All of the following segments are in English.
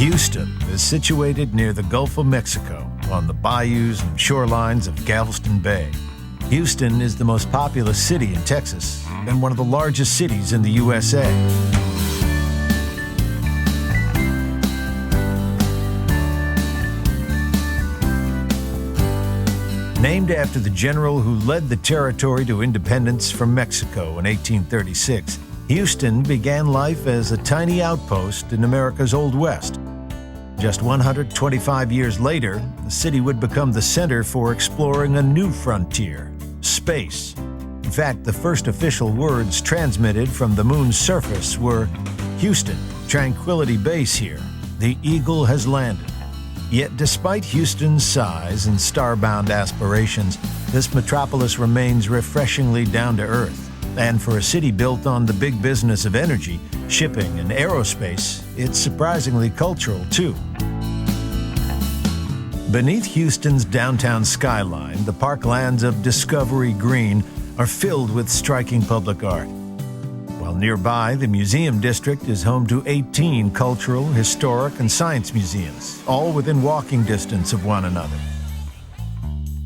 Houston is situated near the Gulf of Mexico on the bayous and shorelines of Galveston Bay. Houston is the most populous city in Texas and one of the largest cities in the USA. Named after the general who led the territory to independence from Mexico in 1836, Houston began life as a tiny outpost in America's Old West. Just 125 years later, the city would become the center for exploring a new frontier, space. In fact, the first official words transmitted from the moon's surface were, "Houston, tranquility base here. The Eagle has landed." Yet despite Houston's size and starbound aspirations, this metropolis remains refreshingly down to earth. And for a city built on the big business of energy, shipping, and aerospace, it's surprisingly cultural too. Beneath Houston's downtown skyline, the parklands of Discovery Green are filled with striking public art. While nearby, the Museum District is home to 18 cultural, historic, and science museums, all within walking distance of one another.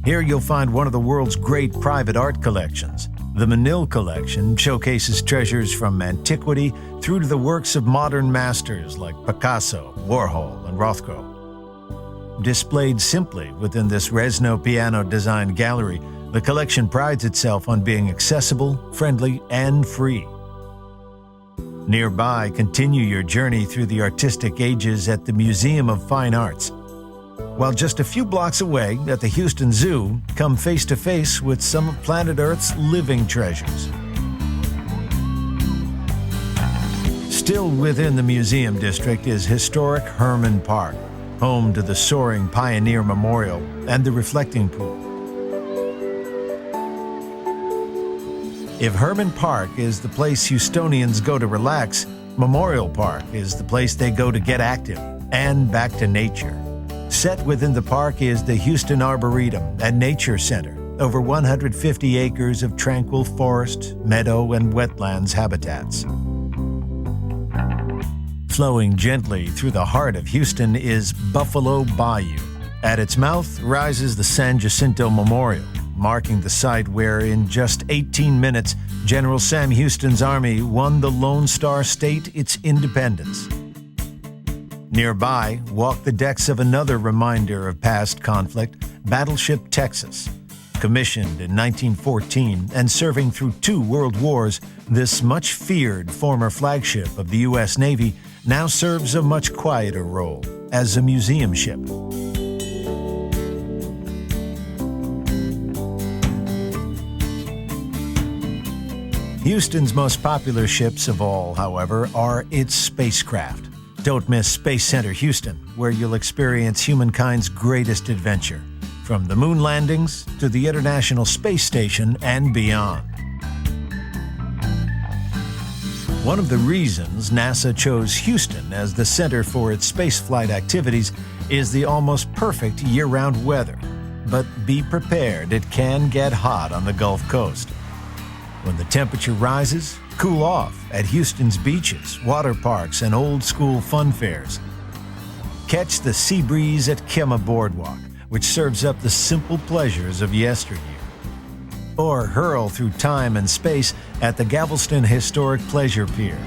Here you'll find one of the world's great private art collections. The Menil Collection showcases treasures from antiquity through to the works of modern masters like Picasso, Warhol, and Rothko. Displayed simply within this Resno piano-designed gallery, the collection prides itself on being accessible, friendly, and free. Nearby, continue your journey through the artistic ages at the Museum of Fine Arts. While just a few blocks away at the Houston Zoo, come face to face with some of planet Earth's living treasures. Still within the Museum District is historic Herman Park, home to the soaring Pioneer Memorial and the reflecting pool. If Herman Park is the place Houstonians go to relax, Memorial Park is the place they go to get active and back to nature. Set within the park is the Houston Arboretum and Nature Center, over 150 acres of tranquil forest, meadow, and wetlands habitats. Flowing gently through the heart of Houston is Buffalo Bayou. At its mouth rises the San Jacinto Memorial, marking the site where, in just 18 minutes, General Sam Houston's army won the Lone Star State its independence. Nearby, walk the decks of another reminder of past conflict, Battleship Texas. Commissioned in 1914 and serving through 2 world wars, this much-feared former flagship of the U.S. Navy now serves a much quieter role as a museum ship. Houston's most popular ships of all, however, are its spacecraft. Don't miss Space Center Houston, where you'll experience humankind's greatest adventure, from the moon landings to the International Space Station and beyond. One of the reasons NASA chose Houston as the center for its spaceflight activities is the almost perfect year-round weather. But be prepared, it can get hot on the Gulf Coast. When the temperature rises, cool off at Houston's beaches, water parks, and old-school fun fairs. Catch the sea breeze at Kemah Boardwalk, which serves up the simple pleasures of yesteryear. Or hurl through time and space at the Galveston Historic Pleasure Pier.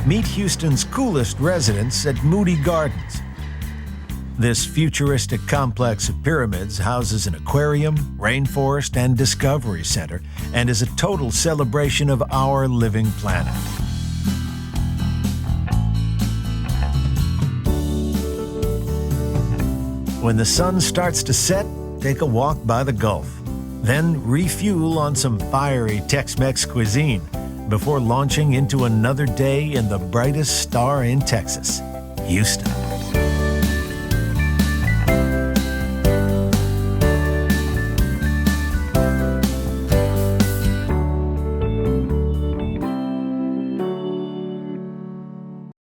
Meet Houston's coolest residents at Moody Gardens. This futuristic complex of pyramids houses an aquarium, rainforest, and discovery center, and is a total celebration of our living planet. When the sun starts to set, take a walk by the Gulf. Then refuel on some fiery Tex-Mex cuisine before launching into another day in the brightest star in Texas, Houston.